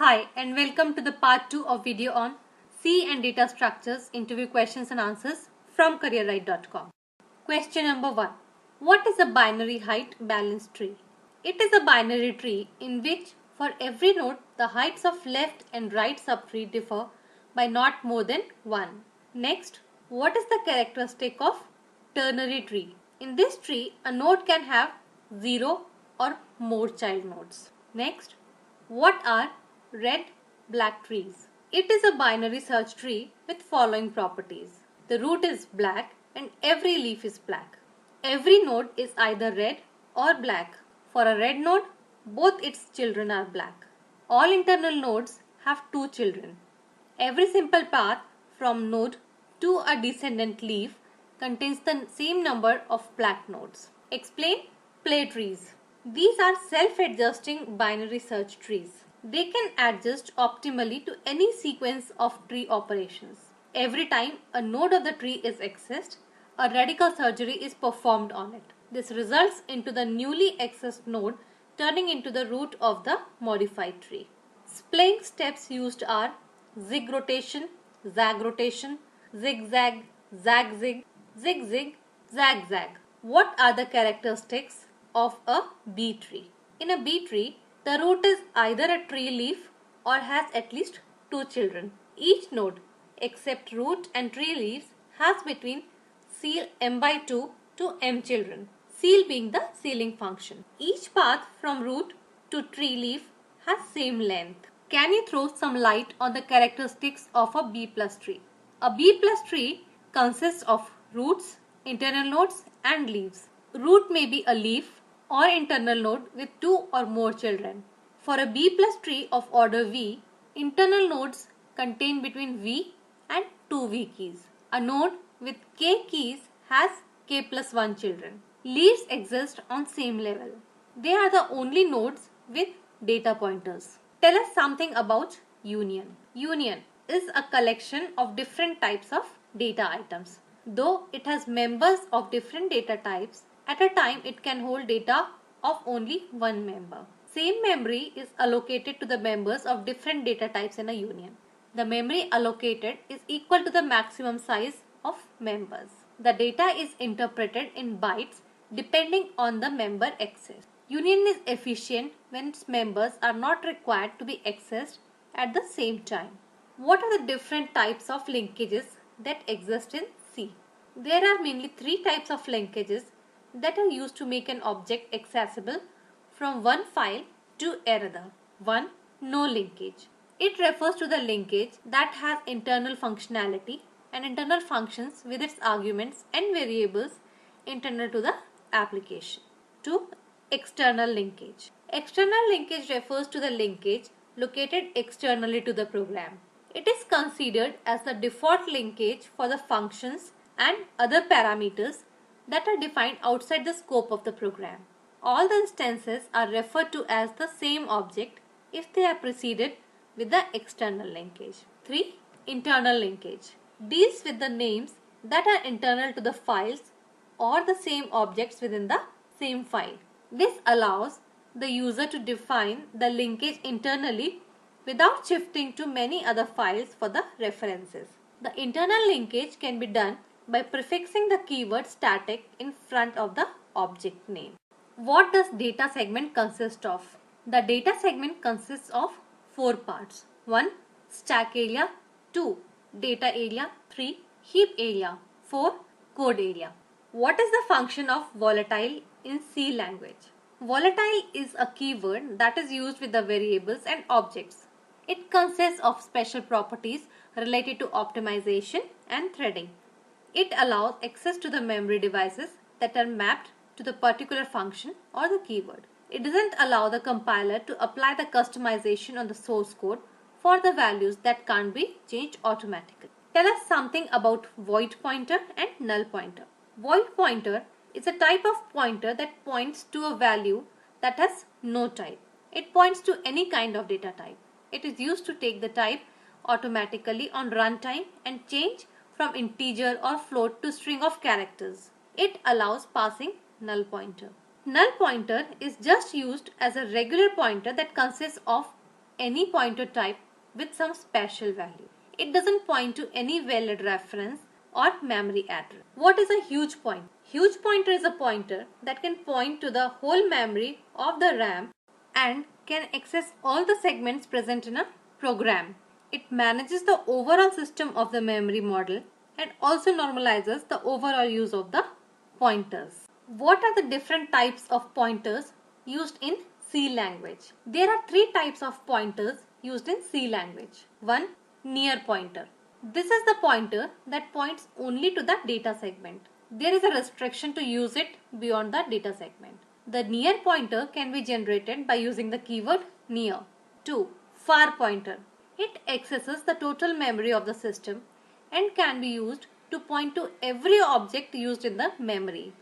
Hi and welcome to the part 2 of video on C and data structures interview questions and answers from careerright.com. Question number 1. What is a binary height balance tree? It is a binary tree in which for every node the heights of left and right subtree differ by not more than 1. Next, what is the characteristic of ternary tree? In this tree, a node can have 0 or more child nodes. Next, what are red-black trees? It is a binary search tree with following properties. The root is black and every leaf is black. Every node is either red or black. For a red node, both its children are black. All internal nodes have 2 children. Every simple path from node to a descendant leaf contains the same number of black nodes. Explain play trees. These are self-adjusting binary search trees. They can adjust optimally to any sequence of tree operations. Every time a node of the tree is accessed, a radical surgery is performed on it. This results into the newly accessed node turning into the root of the modified tree. Splaying steps used are zig rotation, zag rotation, zigzag, zag-zig, zig-zig, zag-zag. What are the characteristics of a B tree? In a B tree, the root is either a tree leaf or has at least 2 children. Each node, except root and tree leaves, has between ceil m by 2 to m children, ceil being the ceiling function. Each path from root to tree leaf has same length. Can you throw some light on the characteristics of a B plus tree? A B plus tree consists of roots, internal nodes and leaves. Root may be a leaf or internal node with 2 or more children. For a B plus tree of order V, internal nodes contain between V and 2 V keys. A node with K keys has K plus 1 children. Leaves exist on same level. They are the only nodes with data pointers. Tell us something about union. Union is a collection of different types of data items. Though it has members of different data types, at a time it can hold data of only one member. Same memory is allocated to the members of different data types in a union. The memory allocated is equal to the maximum size of members. The data is interpreted in bytes depending on the member accessed. Union is efficient when its members are not required to be accessed at the same time. What are the different types of linkages that exist in C? There are mainly 3 types of linkages that are used to make an object accessible from one file to another. 1. No linkage. It refers to the linkage that has internal functionality and internal functions with its arguments and variables internal to the application. 2. External linkage. External linkage refers to the linkage located externally to the program. It is considered as the default linkage for the functions and other parameters that are defined outside the scope of the program. All the instances are referred to as the same object if they are preceded with the external linkage. 3. Internal linkage deals with the names that are internal to the files or the same objects within the same file. This allows the user to define the linkage internally without shifting to many other files for the references. The internal linkage can be done by prefixing the keyword static in front of the object name. What does data segment consist of? The data segment consists of 4 parts. 1. Stack area. 2. Data area. 3. Heap area. 4. Code area. What is the function of volatile in C language? Volatile is a keyword that is used with the variables and objects. It consists of special properties related to optimization and threading. It allows access to the memory devices that are mapped to the particular function or the keyword. It doesn't allow the compiler to apply the customization on the source code for the values that can't be changed automatically. Tell us something about void pointer and null pointer. Void pointer is a type of pointer that points to a value that has no type. It points to any kind of data type. It is used to take the type automatically on runtime and change from integer or float to string of characters. It allows passing null pointer. Null pointer is just used as a regular pointer that consists of any pointer type with some special value. It doesn't point to any valid reference or memory address. What is a huge pointer? Huge pointer is a pointer that can point to the whole memory of the RAM and can access all the segments present in a program. It manages the overall system of the memory model and also normalizes the overall use of the pointers. What are the different types of pointers used in C language? There are three types of pointers used in C language. One, near pointer. This is the pointer that points only to the data segment. There is a restriction to use it beyond the data segment. The near pointer can be generated by using the keyword near. 2. Far pointer. It accesses the total memory of the system and can be used to point to every object used in the memory.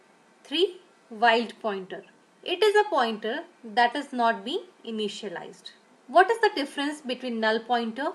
3. Wild pointer. It is a pointer that is not being initialized. What is the difference between null pointer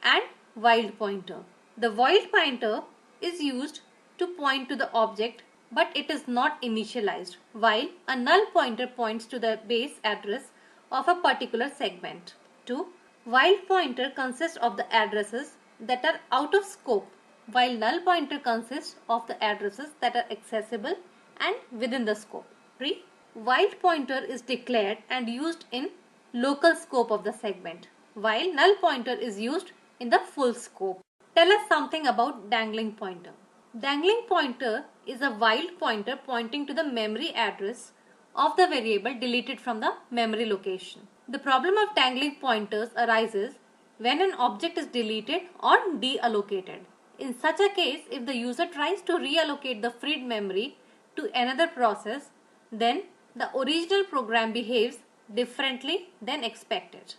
and wild pointer? The wild pointer is used to point to the object, but it is not initialized, while a null pointer points to the base address of a particular segment. 2. Wild pointer consists of the addresses that are out of scope, while null pointer consists of the addresses that are accessible and within the scope. 3. Wild pointer is declared and used in local scope of the segment, while null pointer is used in the full scope. Tell us something about dangling pointer. Dangling pointer is a wild pointer pointing to the memory address of the variable deleted from the memory location. The problem of dangling pointers arises when an object is deleted or deallocated. In such a case, if the user tries to reallocate the freed memory to another process, then the original program behaves differently than expected.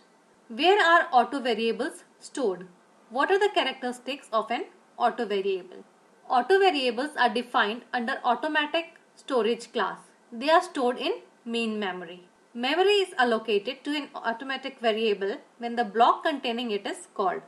Where are auto variables stored? What are the characteristics of an auto variable? Auto variables are defined under automatic storage class. They are stored in main memory. Memory is allocated to an automatic variable when the block containing it is called.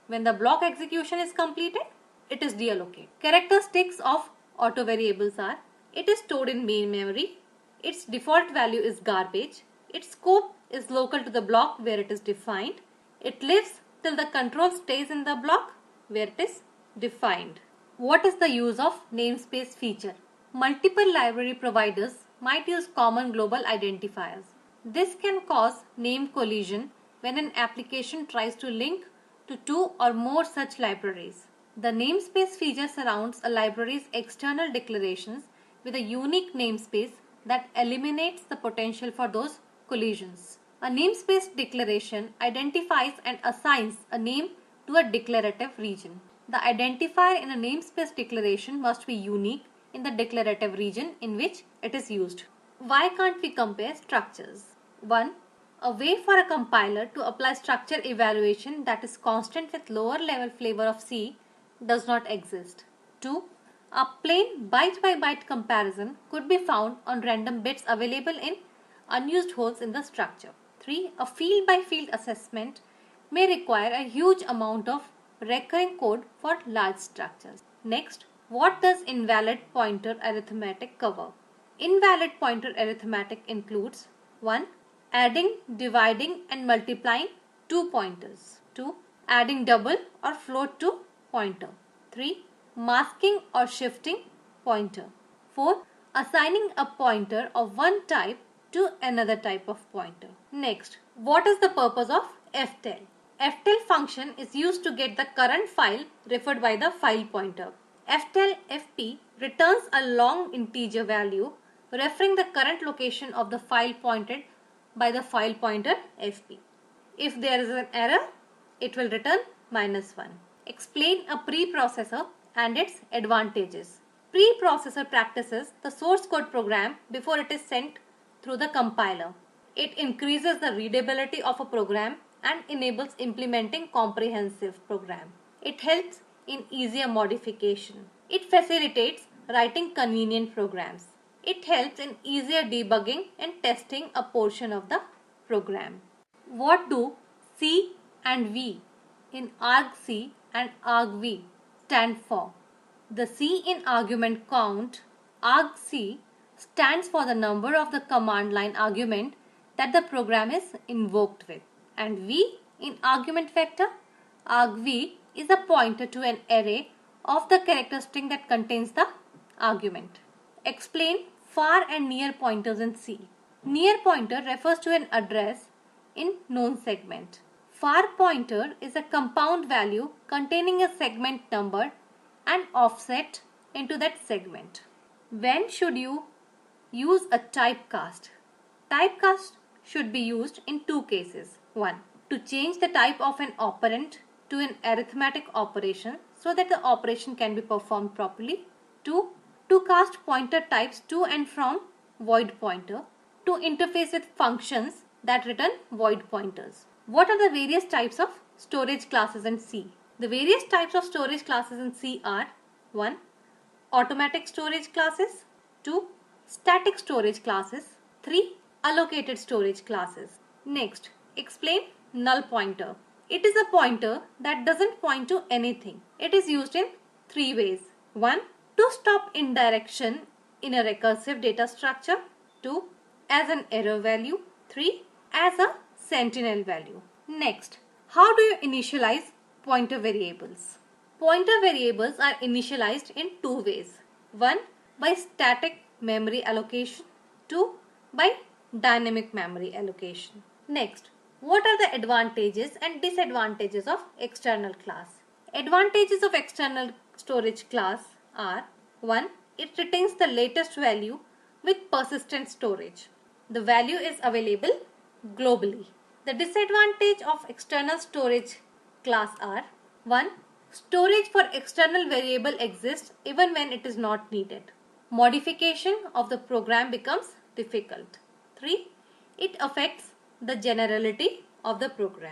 When the block execution is completed, it is deallocated. Characteristics of auto variables are: it is stored in main memory, its default value is garbage, its scope is local to the block where it is defined, it lives till the control stays in the block where it is defined. What is the use of namespace feature? Multiple library providers might use common global identifiers. This can cause name collision when an application tries to link to two or more such libraries. The namespace feature surrounds a library's external declarations with a unique namespace that eliminates the potential for those collisions. A namespace declaration identifies and assigns a name to a declarative region. The identifier in a namespace declaration must be unique in the declarative region in which it is used. Why can't we compare structures? 1. A way for a compiler to apply structure evaluation that is constant with lower level flavor of C does not exist. 2. A plain byte by byte comparison could be found on random bits available in unused holes in the structure. 3. A field by field assessment may require a huge amount of recurring code for large structures. Next, what does invalid pointer arithmetic cover? Invalid pointer arithmetic includes: 1. Adding, dividing and multiplying two pointers. 2. Adding double or float to pointer. 3. Masking or shifting pointer. 4. Assigning a pointer of one type to another type of pointer. Next, what is the purpose of ftel? Ftel function is used to get the current file referred by the file pointer. Ftel fp returns a long integer value referring the current location of the file pointed by the file pointer fp. If there is an error, it will return -1. Explain a preprocessor and its advantages. Preprocessor practices the source code program before it is sent through the compiler. It increases the readability of a program and enables implementing comprehensive program. It helps in easier modification. It facilitates writing convenient programs. It helps in easier debugging and testing a portion of the program. What do C and V in argc and argv stand for? The C in argument count, argc, stands for the number of the command line argument that the program is invoked with, and v in argument vector. Argv is a pointer to an array of the character string that contains the argument. Explain far and near pointers in C. Near pointer refers to an address in known segment. Far pointer is a compound value containing a segment number and offset into that segment. When should you use a typecast? Typecast should be used in two cases. 1. To change the type of an operand to an arithmetic operation so that the operation can be performed properly. 2. To cast pointer types to and from void pointer to interface with functions that return void pointers. What are the various types of storage classes in C? The various types of storage classes in C are 1. Automatic storage classes. 2. Static storage classes. 3. Allocated storage classes. Next, explain null pointer. It is a pointer that doesn't point to anything. It is used in three ways. 1. To stop indirection in a recursive data structure. 2. As an error value. 3. As a sentinel value. Next, how do you initialize pointer variables? Pointer variables are initialized in two ways. 1. By static memory allocation. 2. By dynamic memory allocation. Next, what are the advantages and disadvantages of external class? Advantages of external storage class are 1. It retains the latest value with persistent storage. The value is available globally. The disadvantage of external storage class are 1. Storage for external variable exists even when it is not needed. Modification of the program becomes difficult. 3. It affects the generality of the program.